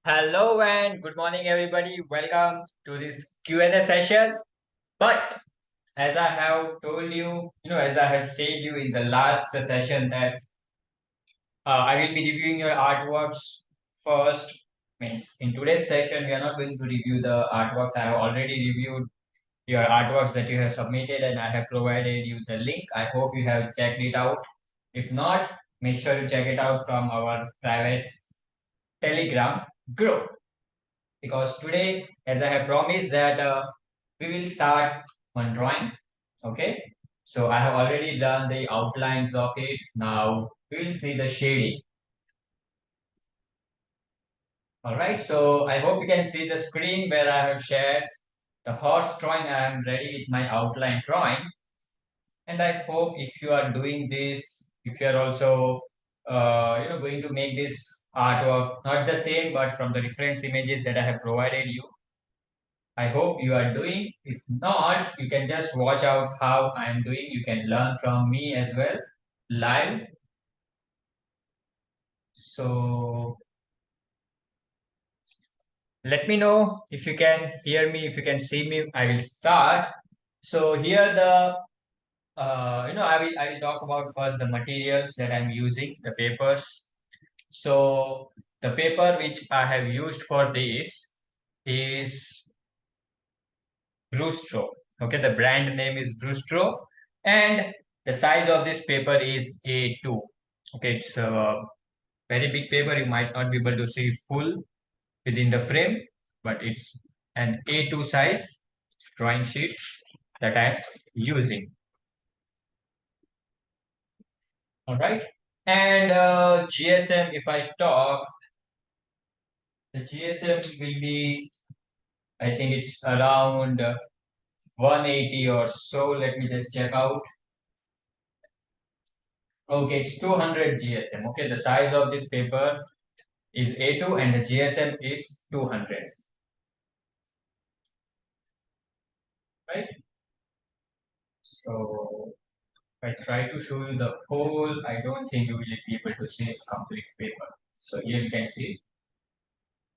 Hello and good morning, everybody. Welcome to this Q&A session. But as I have told you, as I have said you in the last session that I will be reviewing your artworks first. Means in today's session, we are not going to review the artworks. I have already reviewed your artworks that you have submitted and I have provided you the link. I hope you have checked it out. If not, make sure you check it out from our private Telegram group. Because today, as I have promised that we will start one drawing. Okay, so I have already done the outlines of it. Now we will see the shading. All right, so I hope you can see the screen where I have shared the horse drawing. I am ready with my outline drawing, and I hope if you are doing this, if you are also going to make this artwork not the same but from the reference images that I have provided you. I hope you are doing. If not, you can just watch out how I am doing. You can learn from me as well live. So let me know if you can hear me, if you can see me. I will start. So here the I will talk about first the materials that I'm using, the papers. So the paper which I have used for this is Brustro. Okay, the brand name is Brustro, and the size of this paper is A2. Okay, it's a very big paper. You might not be able to see full within the frame, but it's an A2 size drawing sheet that I'm using. All right, and GSM. If I talk, the GSM will be. I think it's around 180 or so. Let me just check out. Okay, it's 200 GSM. Okay, the size of this paper is A2 and the GSM is 200. Right? So if I try to show you the whole, I don't think you will be able to see complete paper. So here you can see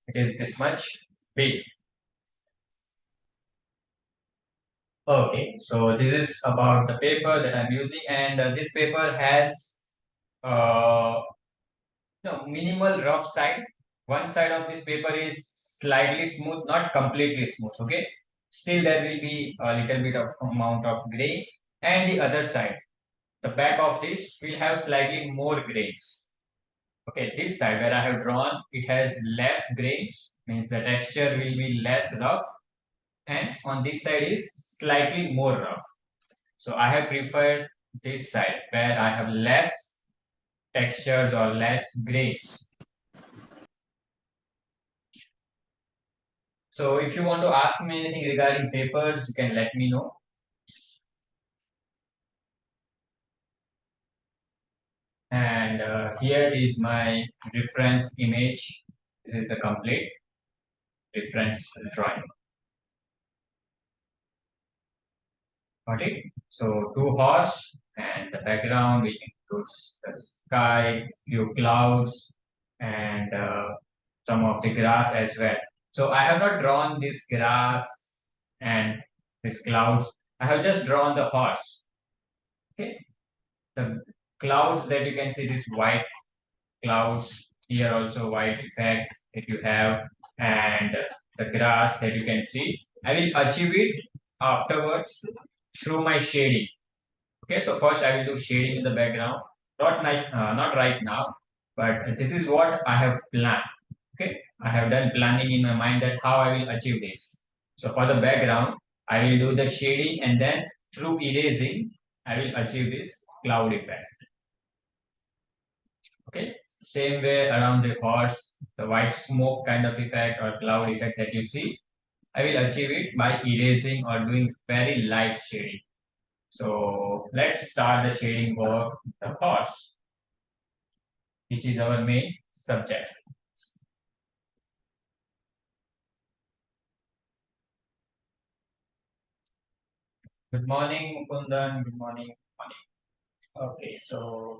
it is this much big. Okay, so this is about the paper that I'm using, and this paper has uh, no minimal rough side. One side of this paper is slightly smooth, not completely smooth. Okay, still there will be a little bit of amount of grains, and the other side, the back of this will have slightly more grains. Okay, this side where I have drawn, it has less grains, means the texture will be less rough, and on this side is slightly more rough. So I have preferred this side where I have less textures or less grains. So if you want to ask me anything regarding papers, you can let me know. And here is my reference image. This is the complete reference drawing. Got it? So two horse and the background, which includes the sky, few clouds, and some of the grass as well. So I have not drawn this grass and this clouds. I have just drawn the horse. Okay, the clouds that you can see, this white clouds here also white effect that you have, and the grass that you can see. I will achieve it afterwards through my shading. Okay, so first I will do shading in the background, not right now, but this is what I have planned. Okay, I have done planning in my mind that how I will achieve this. So for the background, I will do the shading and then through erasing, I will achieve this cloud effect. Okay, same way around the horse, the white smoke kind of effect or cloud effect that you see, I will achieve it by erasing or doing very light shading. So let's start the shading for the horse, which is our main subject. Good morning, Mukundan. Good morning. Good morning. Okay, so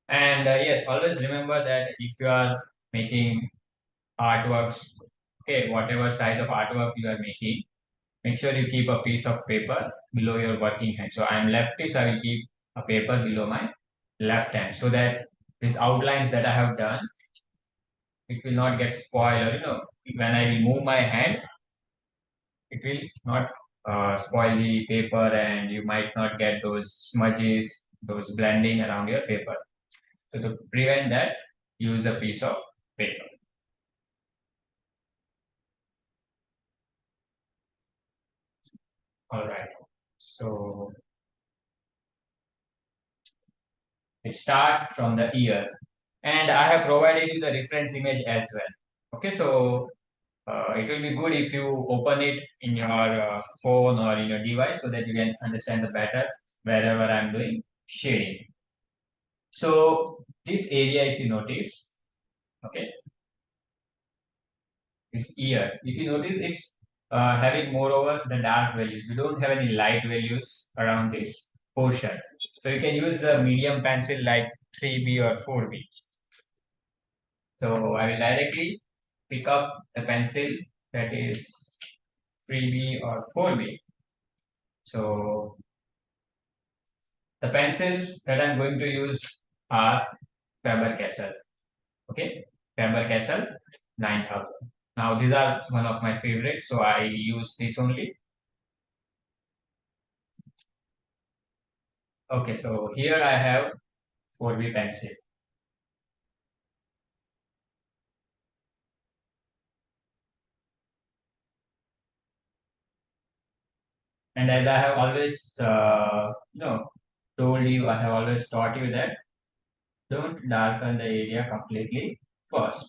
And yes, always remember that if you are making artworks, okay, whatever size of artwork you are making, make sure you keep a piece of paper below your working hand. So I'm lefty, so I will keep a paper below my left hand so that these outlines that I have done, it will not get spoiled. Or, when I will move my hand, it will not spoil the paper, and you might not get those smudges, those blending around your paper. So to prevent that, use a piece of paper. All right. So it start from the ear, and I have provided you the reference image as well. Okay, so it will be good if you open it in your phone or in your device so that you can understand the better wherever I'm doing shading. So this area, if you notice, okay, this ear, if you notice, it's having moreover the dark values. You don't have any light values around this portion. So you can use the medium pencil like 3B or 4B. So I will directly pick up the pencil that is 3B or 4B. So the pencils that I'm going to use are Faber-Castell. Okay, Faber-Castell 9000. Now these are one of my favorites, so I use this only. Okay, so here I have 4B pencil. And as I have always, told you, I have always taught you that don't darken the area completely first.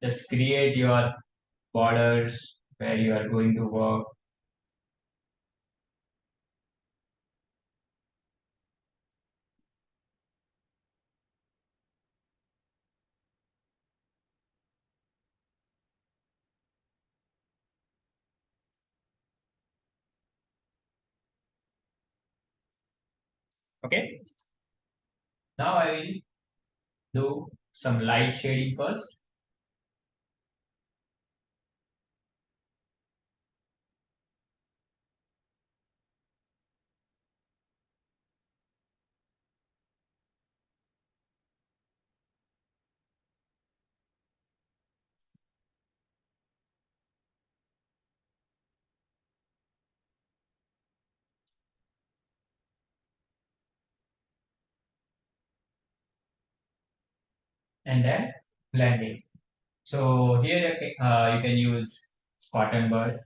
Just create your borders where you are going to work. Okay. Now I will do some light shading first, and then blending. So here you can use cotton bud,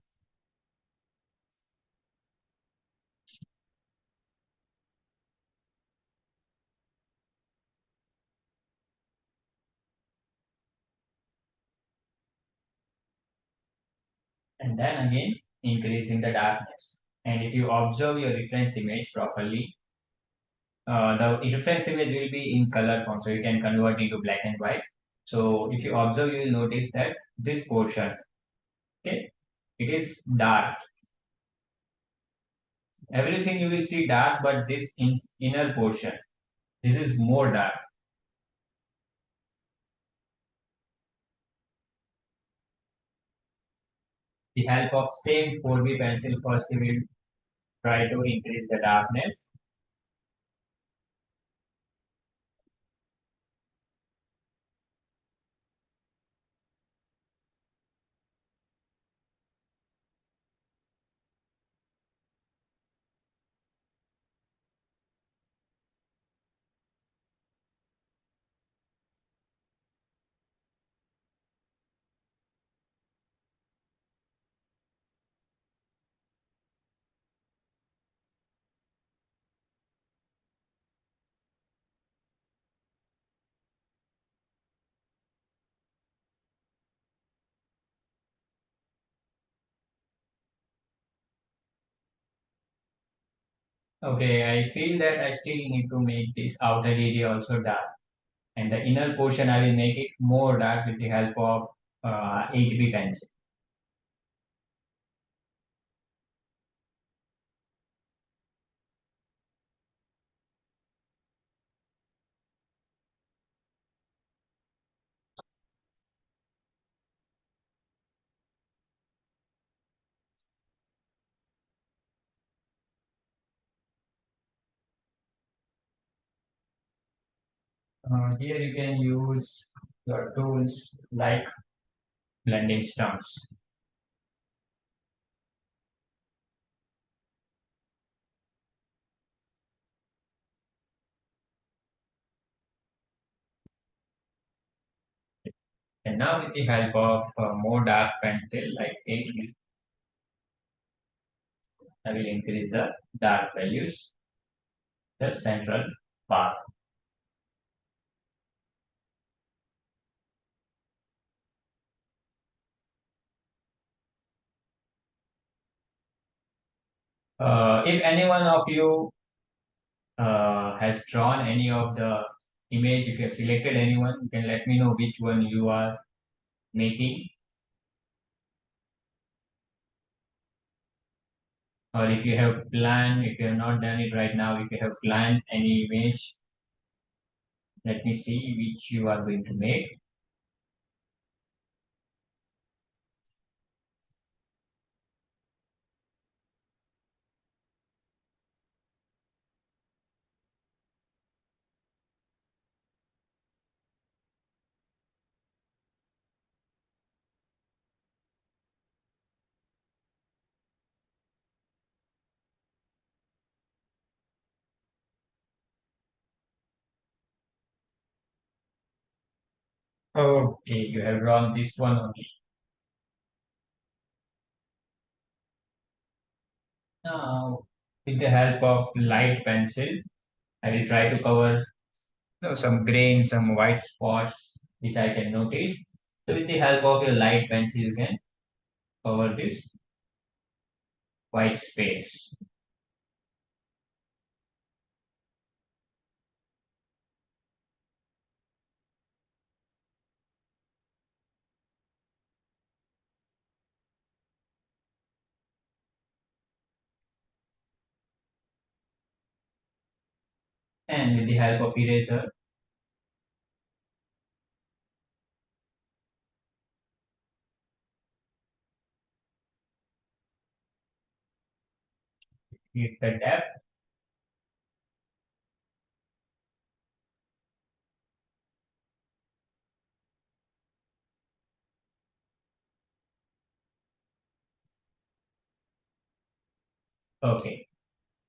and then again increasing the darkness. And if you observe your reference image properly, the reference image will be in color form, so you can convert into black and white. So if you observe, you will notice that this portion, okay, it is dark. Everything you will see dark, but this inner portion, this is more dark. The help of same 4B pencil, first we will try to increase the darkness. Okay, I feel that I still need to make this outer area also dark. And the inner portion, I will make it more dark with the help of 8B pencil. Here you can use your tools like blending stumps. And now with the help of more dark pencil like 8, I will increase the dark values, the central part. If any one of you has drawn any of the image, if you have selected anyone, you can let me know which one you are making. Or if you have planned, if you have not done it right now, if you have planned any image, let me see which you are going to make. Okay, you have drawn this one only. Now, with the help of light pencil, I will try to cover some grains, some white spots which I can notice. So with the help of your light pencil, you can cover this white space. And with the help of eraser, hit the depth. Okay.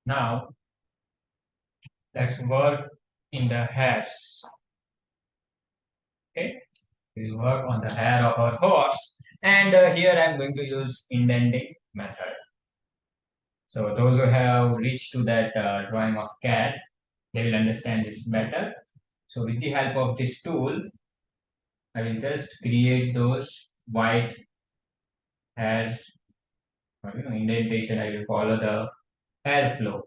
Now let's work in the hairs. Okay. We'll work on the hair of our horse. And here I'm going to use indenting method. So those who have reached to that drawing of cat, they will understand this better. So with the help of this tool, I will just create those white hairs, or, indentation. I will follow the hair flow.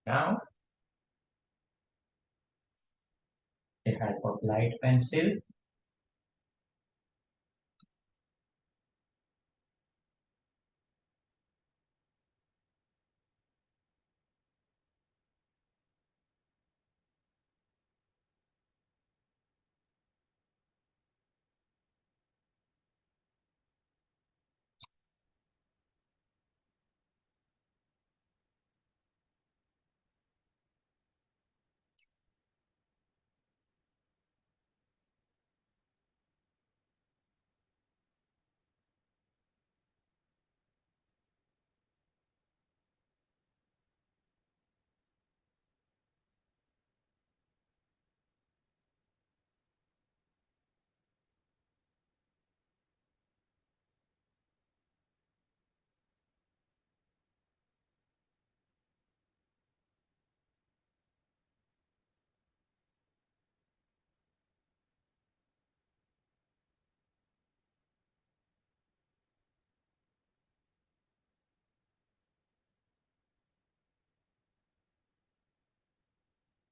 Now, with the help of light pencil,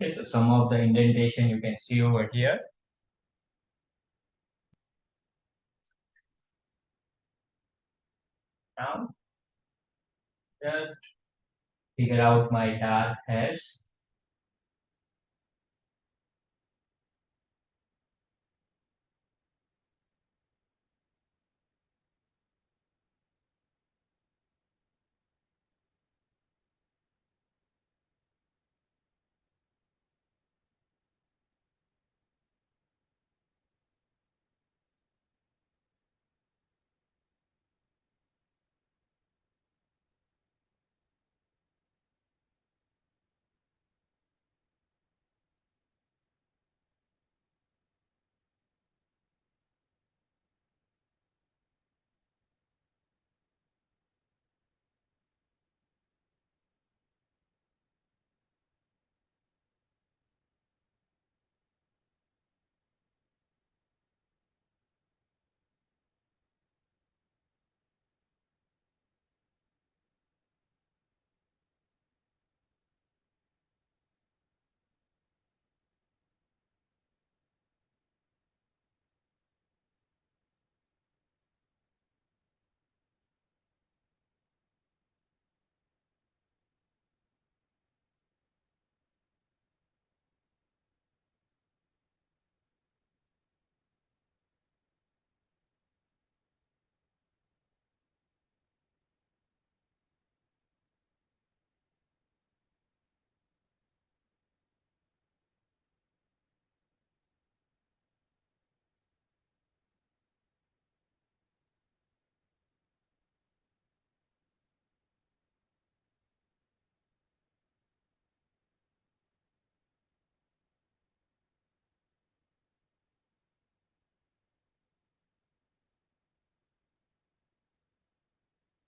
Okay, so some of the indentation you can see over here. Now, just figure out my dark hairs.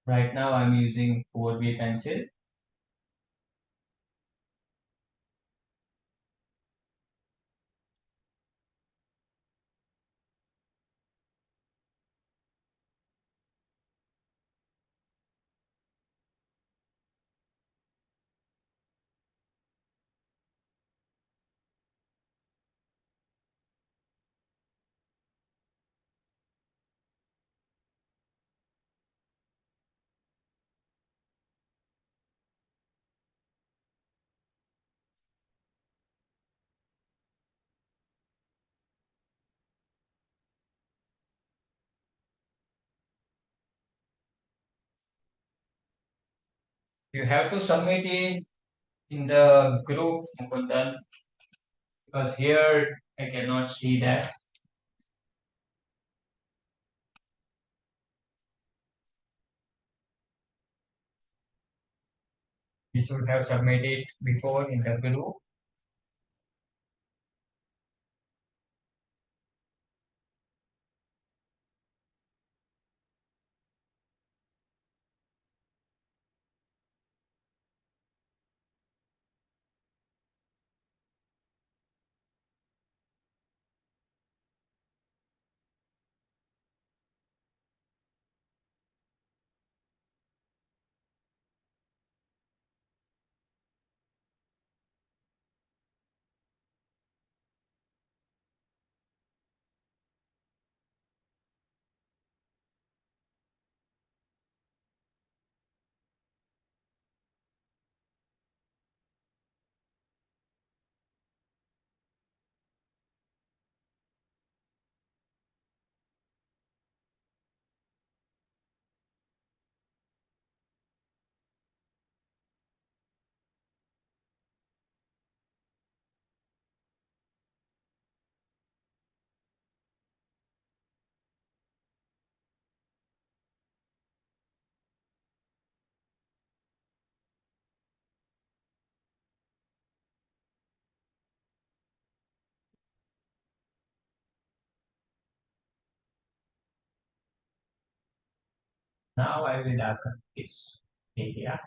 Right now I'm using 4B pencil. You have to submit it in the group, Mukundan, because here I cannot see that. You should have submitted before in the group. Now I will darken this area.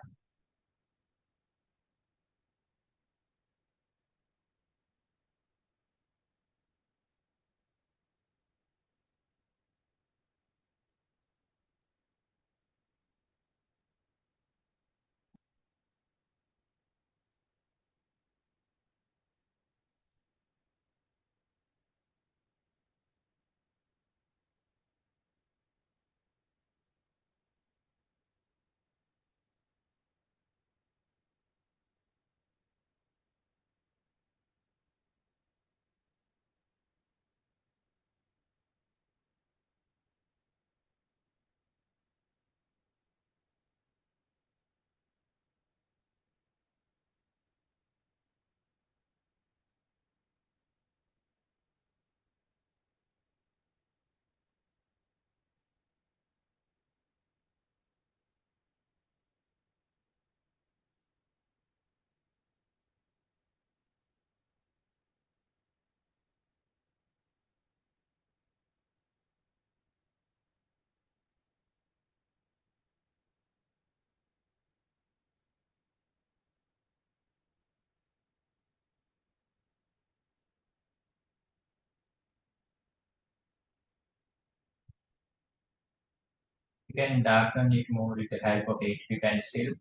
You can darken it more with the help of HB pencil.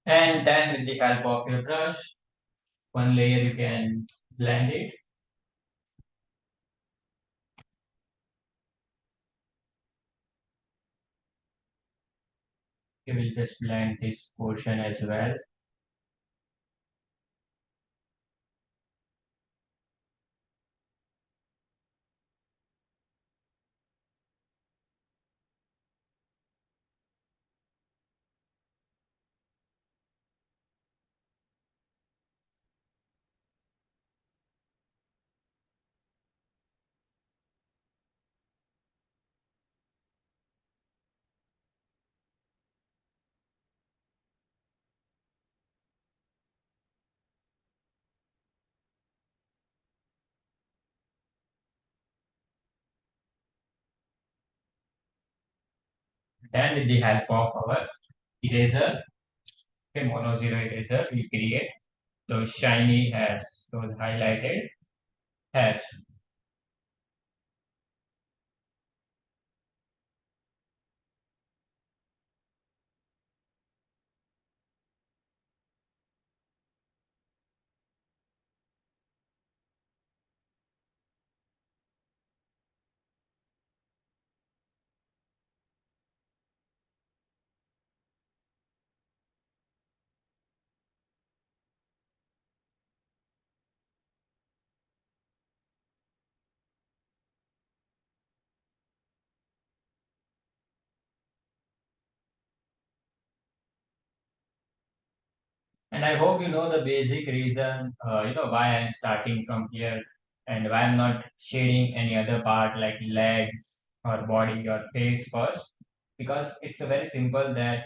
And then with the help of your brush, one layer you can blend it. You will just blend this portion as well. Then with the help of our eraser, okay, mono zero eraser, we create those shiny hairs, those highlighted hairs. And I hope you know the basic reason, why I'm starting from here and why I'm not shading any other part like legs or body or face first. Because it's a very simple that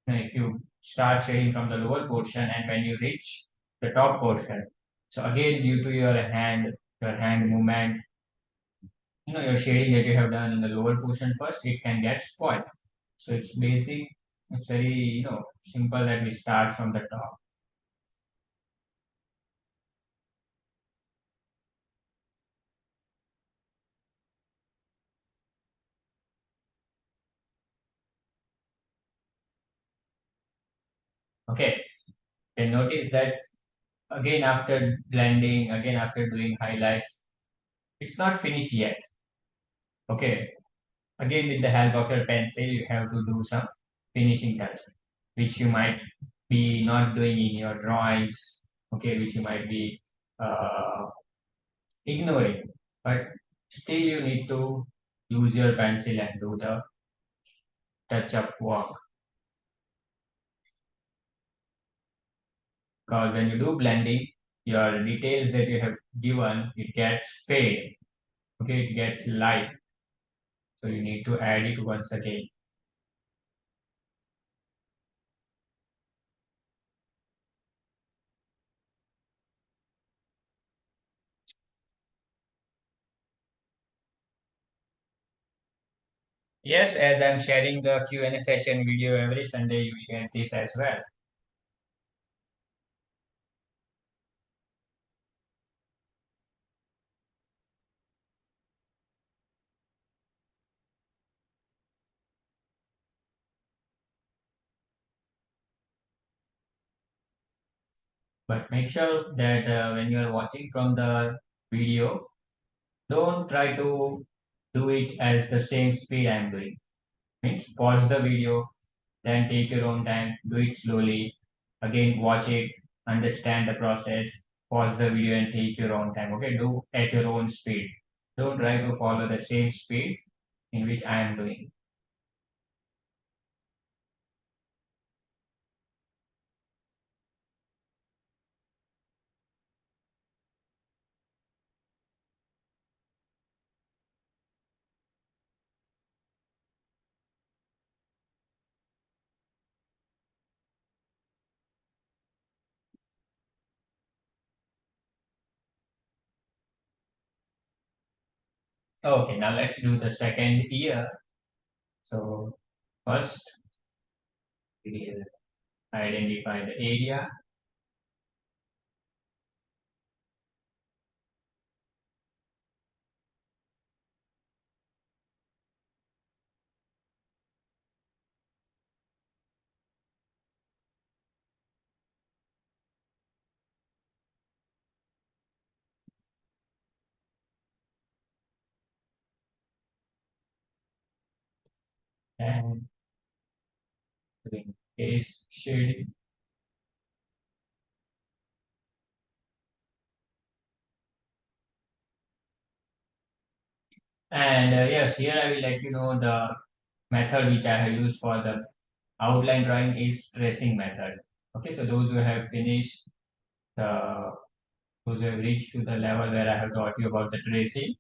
if you start shading from the lower portion and when you reach the top portion, so again due to your hand movement, your shading that you have done in the lower portion first, it can get spoiled. So it's basic. It's very simple that we start from the top. Okay. Then notice that again after blending, again after doing highlights, it's not finished yet. Okay. Again with the help of your pencil, you have to do some finishing touch, which you might be not doing in your drawings. Okay, which you might be uh, ignoring, but still you need to use your pencil and do the touch up work. Because when you do blending, your details that you have given, it gets fade. Okay, it gets light. So you need to add it once again. Yes, as I'm sharing the Q&A session video every Sunday, you will get this as well. But make sure that when you are watching from the video, don't try to do it as the same speed I'm doing. Means pause the video, then take your own time, do it slowly. Again, watch it, understand the process, pause the video and take your own time. Okay, do at your own speed. Don't try to follow the same speed in which I am doing. Okay, now let's do the second year. So first we will identify the area, and doing case shading. And yes, here I will let you know the method which I have used for the outline drawing is tracing method. Okay, so those who have finished the those who have reached to the level where I have taught you about the tracing,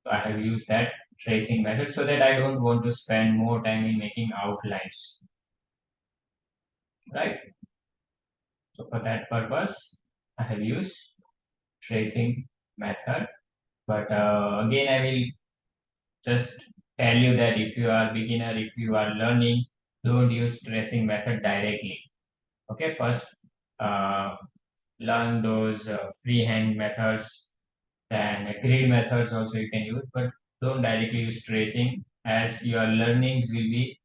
so I have used that tracing method so that I don't want to spend more time in making outlines, right? So for that purpose, I have used tracing method. But again, I will just tell you that if you are beginner, if you are learning, don't use tracing method directly. Okay, first uh, learn those freehand methods, then grid methods also you can use, but don't directly use tracing as your learnings will be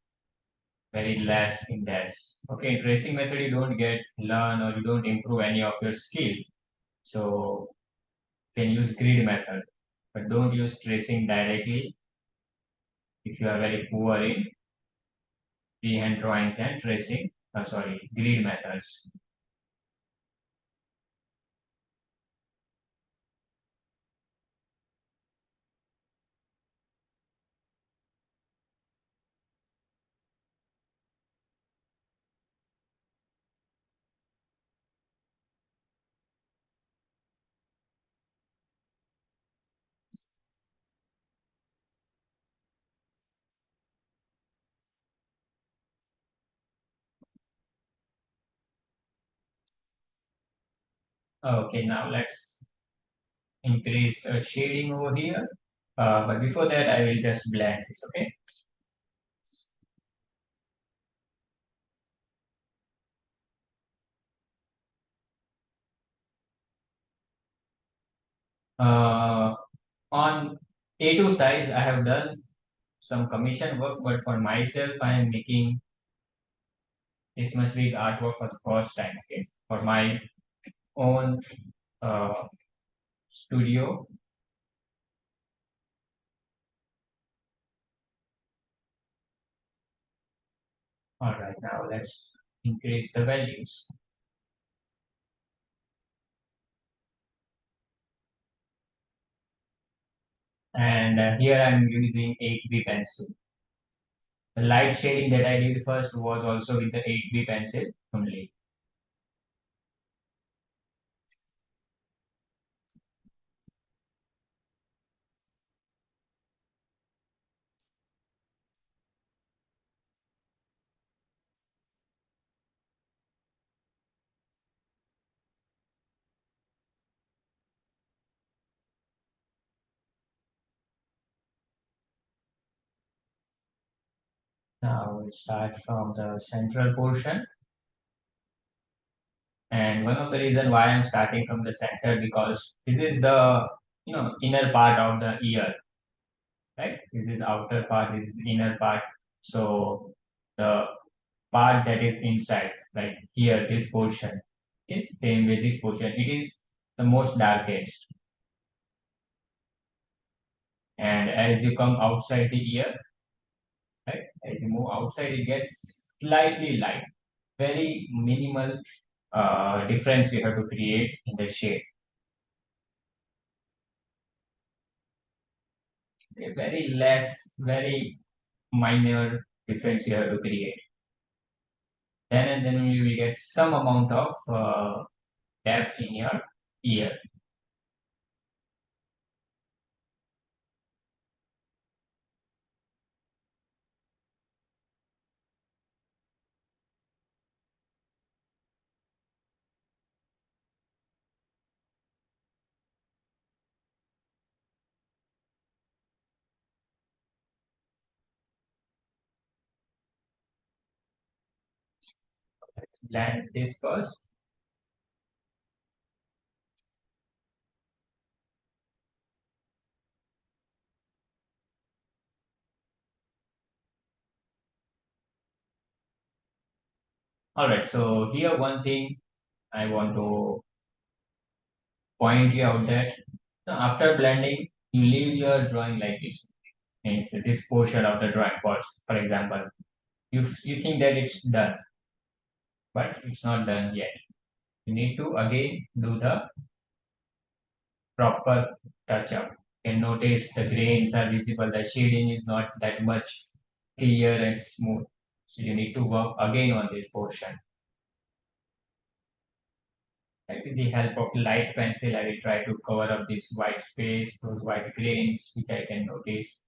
very less in that. Okay, in tracing method you don't get learn or you don't improve any of your skill. So you can use grid method, but don't use tracing directly if you are very poor in freehand drawings and tracing. Sorry, grid methods. Okay, now let's increase shading over here. But before that, I will just blend this. Okay. Uh, on A2 size, I have done some commission work, but for myself, I am making this much big artwork for the first time. Okay, for my own uh, studio. All right, now let's increase the values. And here I'm using 8B pencil. The light shading that I did first was also with the 8B pencil only. Now we start from the central portion. And one of the reason why I'm starting from the center because this is the inner part of the ear, right? This is outer part, this is inner part. So the part that is inside, like here, this portion, okay, same with this portion, it is the most darkest. And as you come outside the ear, right, as you move outside, it gets slightly light, very minimal difference you have to create in the shade. A very less, very minor difference you have to create. Then and then you will get some amount of depth in your ear. blend this first. All right. So here one thing I want to point you out that after blending, you leave your drawing like this. Means this portion of the drawing, for example, you think that it's done, but it's not done yet. You need to again do the proper touch up. You can notice the grains are visible, the shading is not that much clear and smooth. So you need to work again on this portion. I with the help of light pencil, I will try to cover up this white space, those white grains, which I can notice.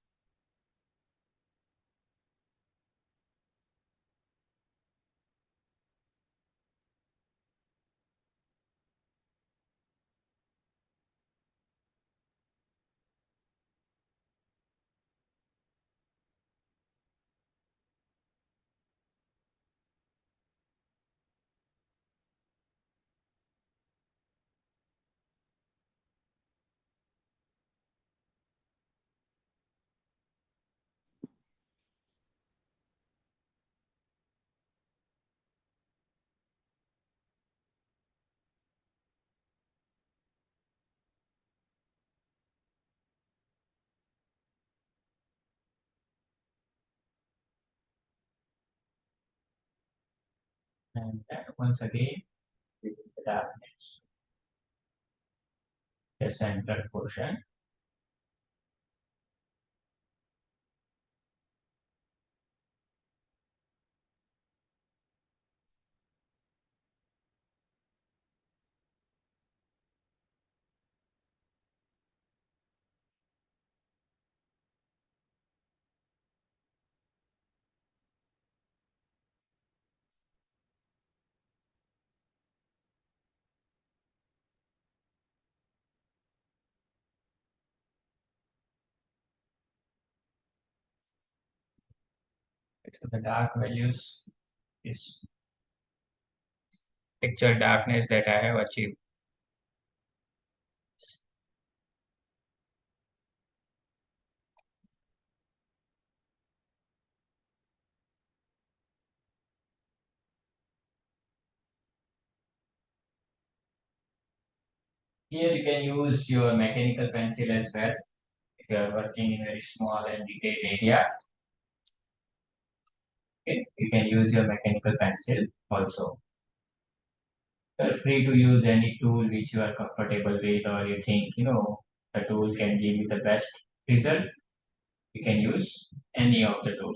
And then once again, with the darkness, the central portion. So the dark values is picture darkness that I have achieved. Here you can use your mechanical pencil as well. If you are working in very small and detailed area, okay, you can use your mechanical pencil also. Feel free to use any tool which you are comfortable with or you think, the tool can give you the best result. You can use any of the tool.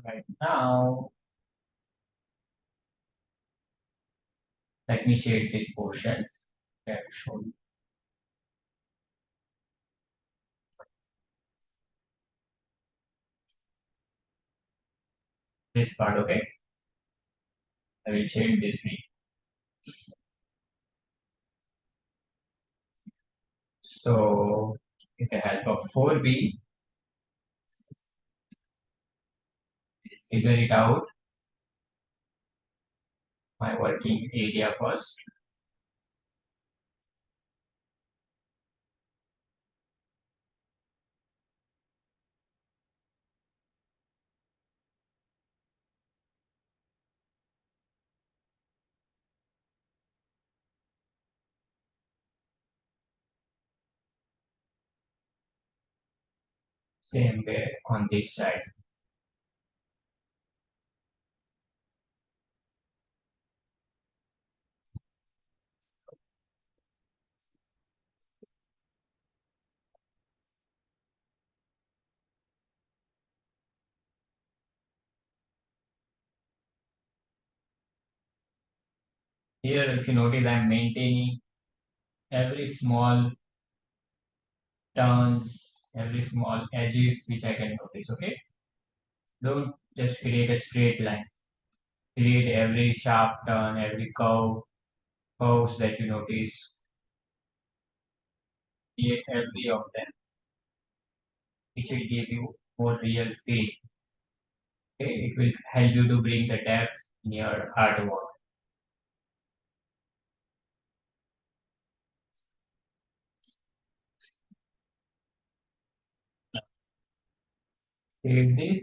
Right now, let me shade this portion that show this part, okay? I will shade this V. So with the help of 4B, figure it out, my working area first. Same way on this side. Here, if you notice, I'm maintaining every small turns, every small edges which I can notice. Okay, don't just create a straight line. Create every sharp turn, every curves that you notice. Create every of them, which will give you more real feel. Okay, it will help you to bring the depth in your artwork. Save this,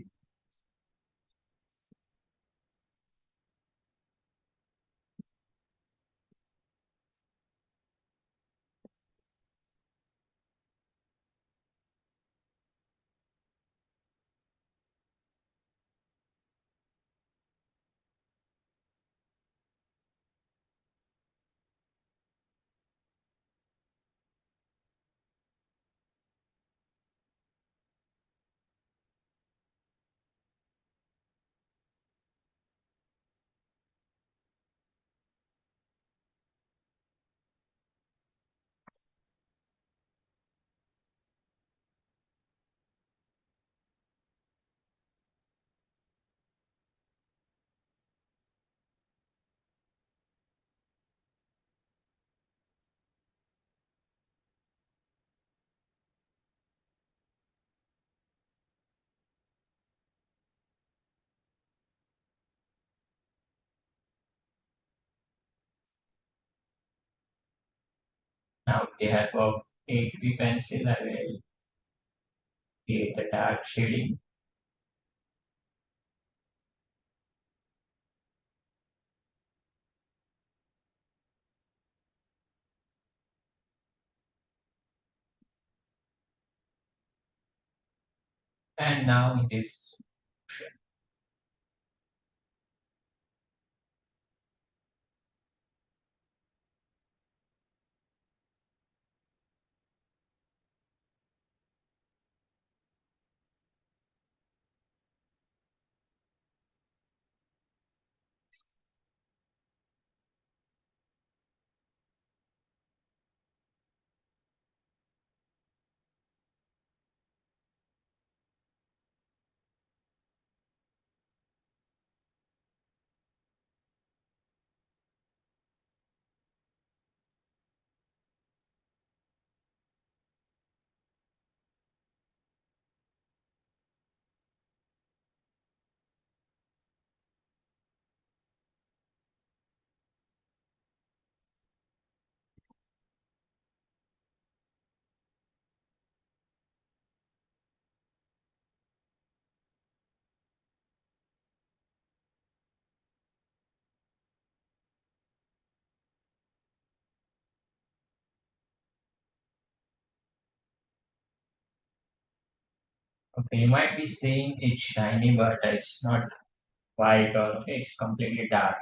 now with the help of 8B pencil, I will create a dark shading. And now it is okay. You might be saying it's shiny, but it's not white or okay, it's completely dark.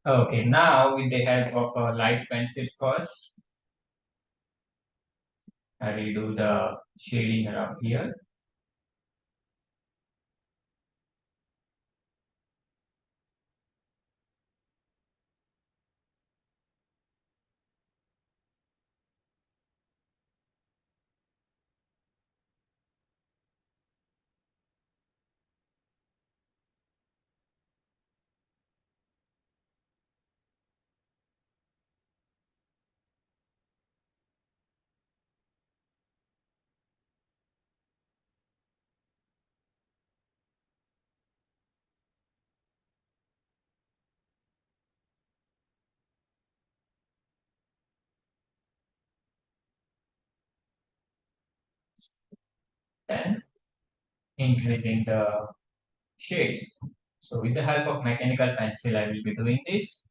Okay, now with the help of a light pencil first, I will do the shading around here. then increasing the shades. So with the help of mechanical pencil, I will be doing this.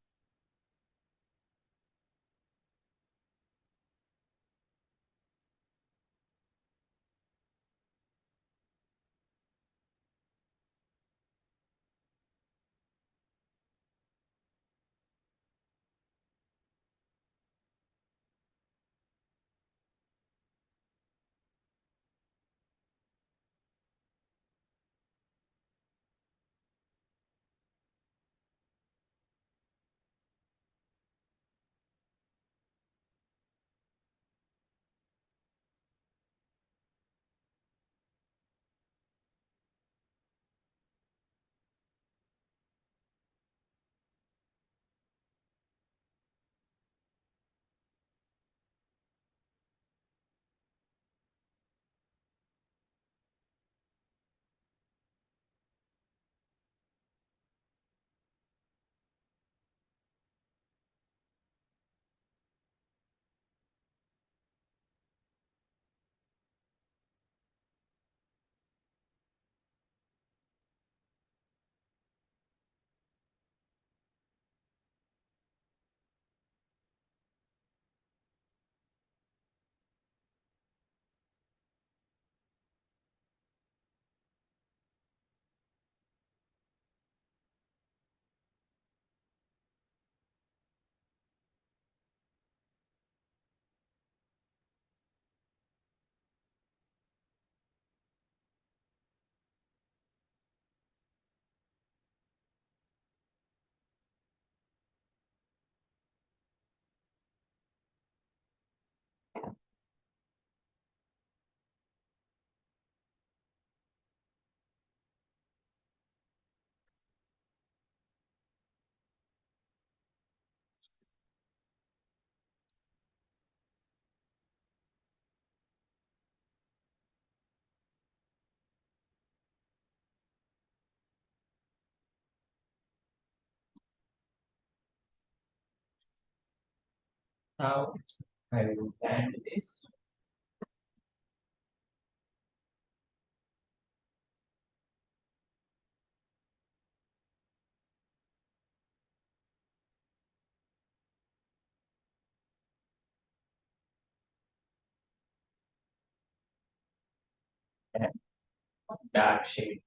Now I will blend this. And dark shade.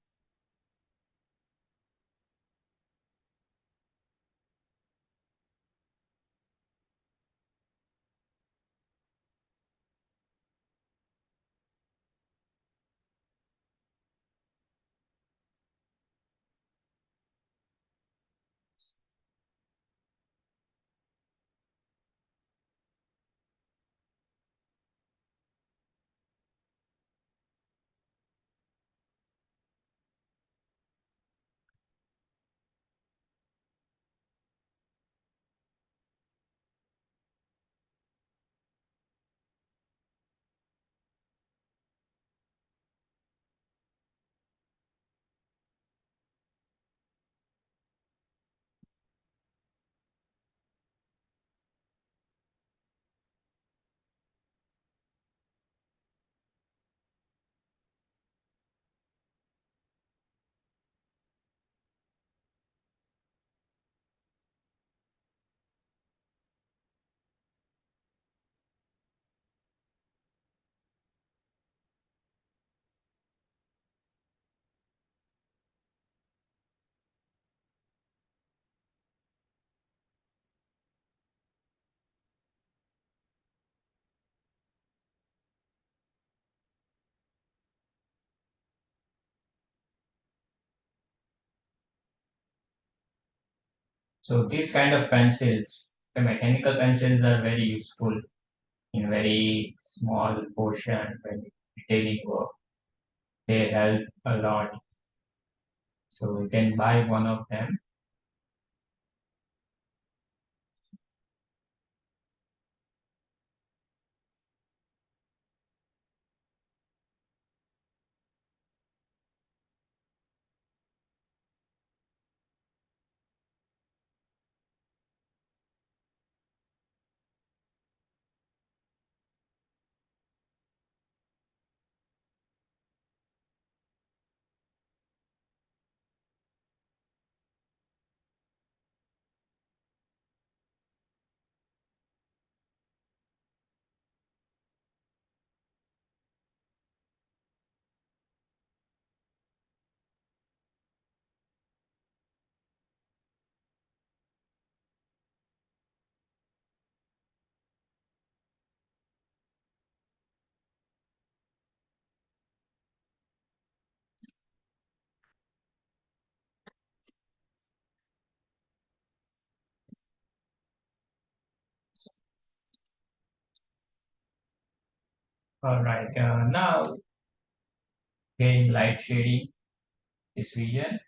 So these kind of pencils, the mechanical pencils are very useful in very small portion when detailing work. They help a lot. So you can buy one of them. All right. Now, again, light shading this region.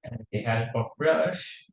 And with the help of brush,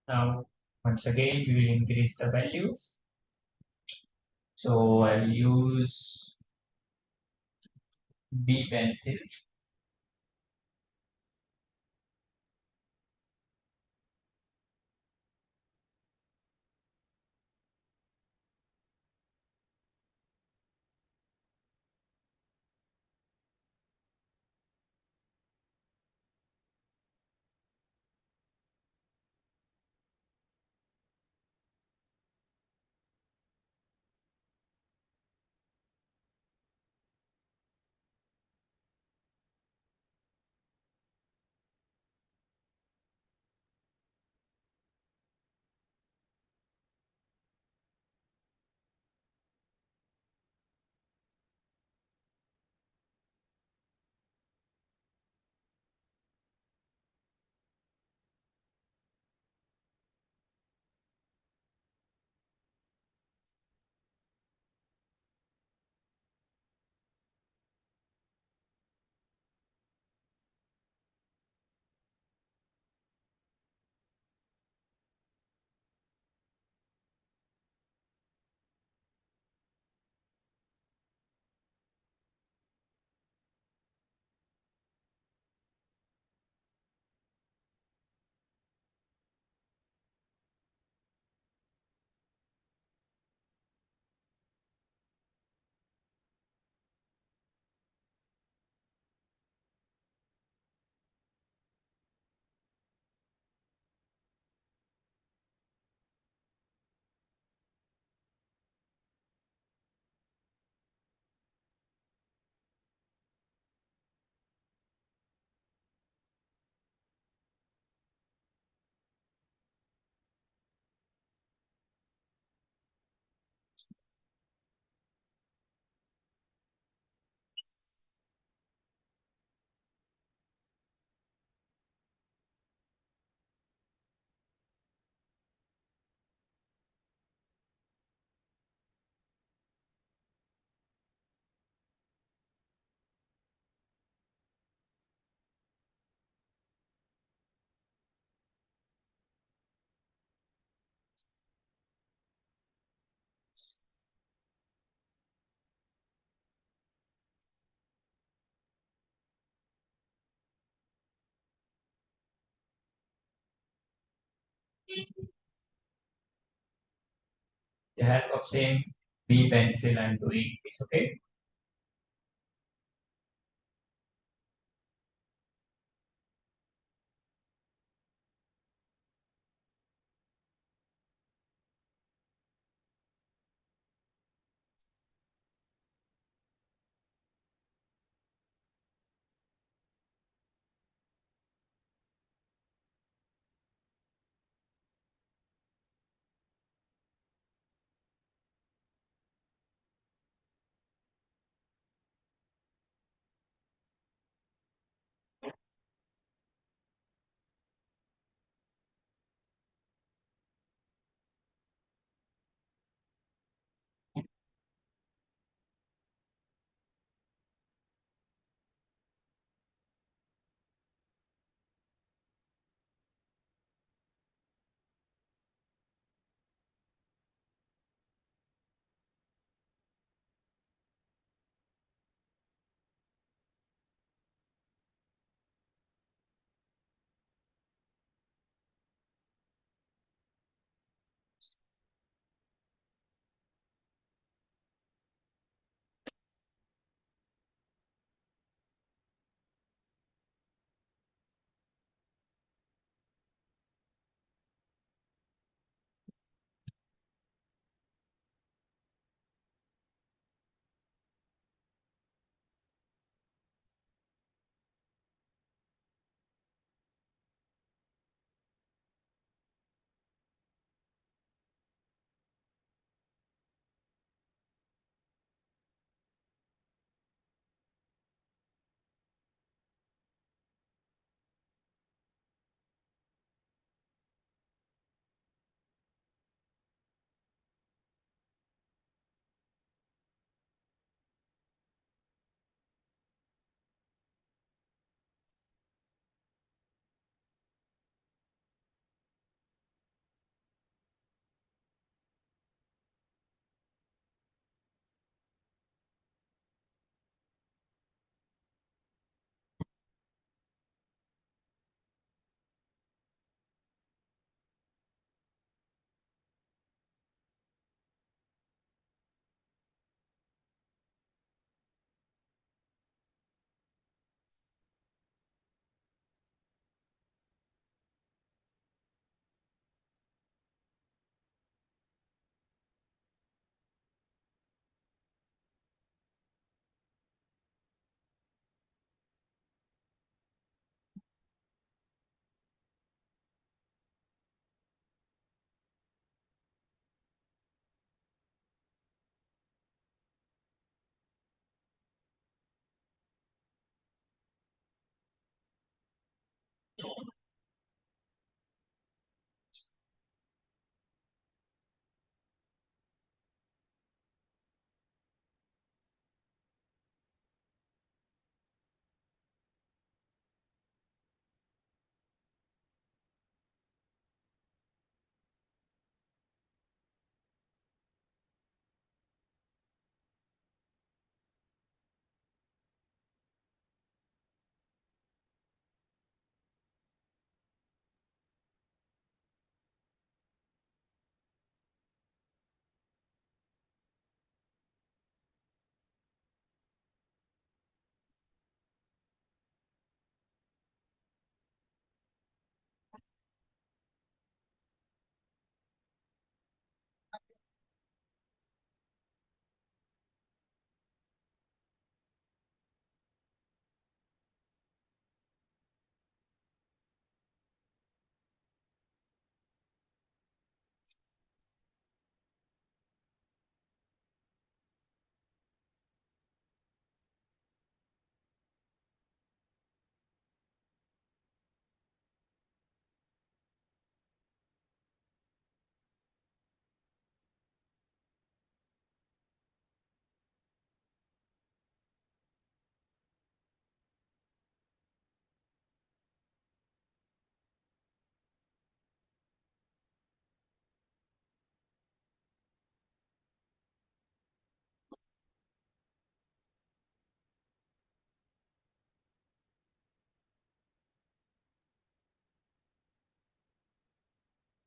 now once again we will increase the values. So I'll use B pencil. The help of same B pencil I'm doing this, okay?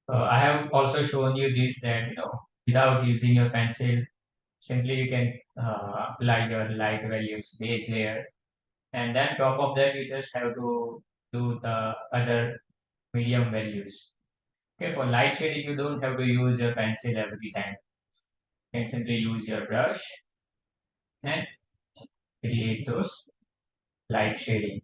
I have also shown you this that without using your pencil, simply you can apply your light values base layer, and then top of that you just have to do the other medium values. Okay, for light shading you don't have to use your pencil every time. You can simply use your brush and create those light shading.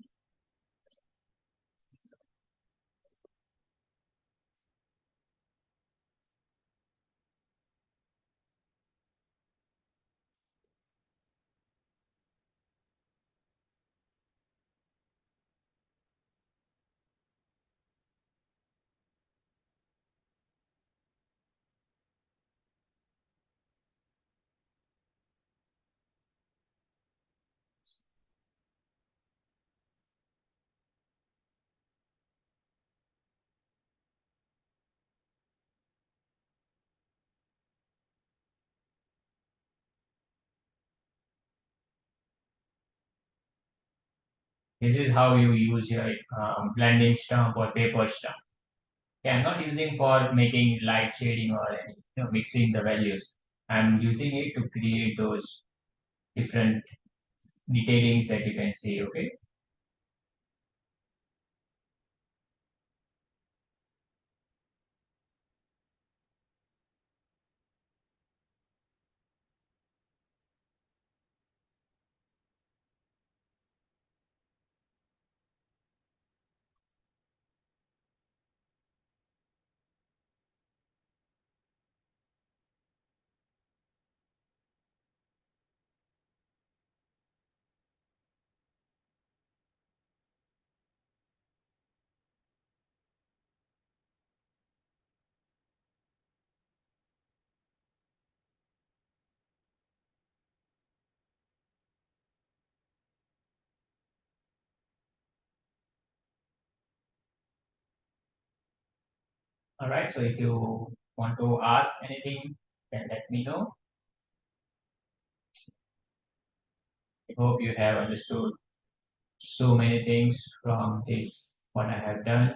This is how you use your blending stump or paper stump. Okay, I'm not using for making light shading or any, mixing the values. I'm using it to create those different detailings that you can see. Okay. All right. So if you want to ask anything, then let me know. I hope you have understood so many things from this what I have done.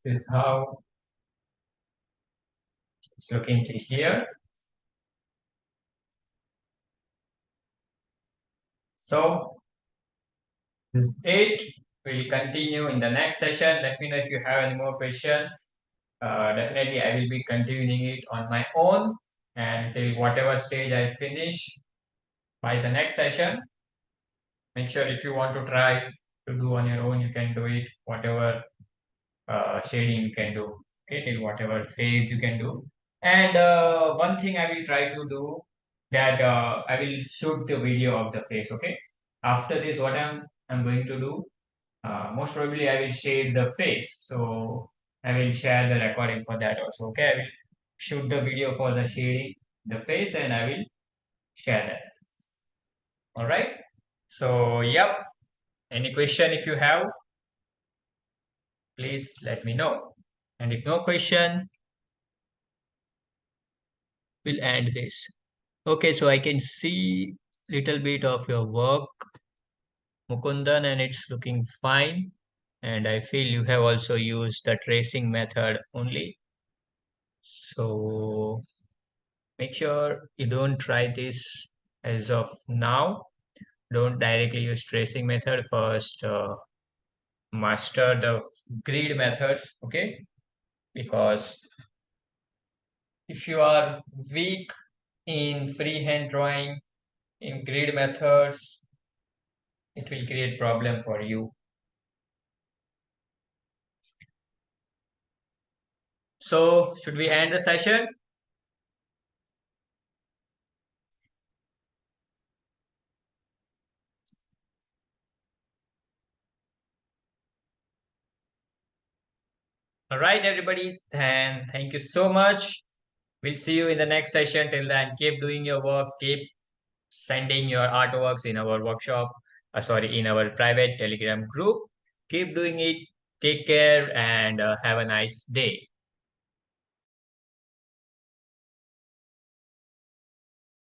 This is how it's looking here. So this is it. We'll continue in the next session. Let me know if you have any more questions. Definitely, I will be continuing it on my own until whatever stage I finish by the next session. Make sure if you want to try to do on your own, you can do it. Whatever shading you can do, okay, till whatever phase you can do. And one thing I will try to do that I will shoot the video of the face. Okay. After this, what I'm going to do, most probably I will shade the face. So I will share the recording for that also. Okay, I will shoot the video for the shading the face and I will share that. All right. So yep. Any question if you have, please let me know. And if no question, we'll end this. Okay, so I can see little bit of your work, Mukundan, and it's looking fine. And I feel you have also used the tracing method only. So make sure you don't try this as of now. Don't directly use tracing method. First, master the grid methods, okay? Because if you are weak in freehand drawing, in grid methods, it will create problem for you. So, should we end the session? All right, everybody. Then thank you so much. We'll see you in the next session. Till then, keep doing your work. Keep sending your artworks in our workshop. Sorry, in our private Telegram group. Keep doing it. Take care and have a nice day.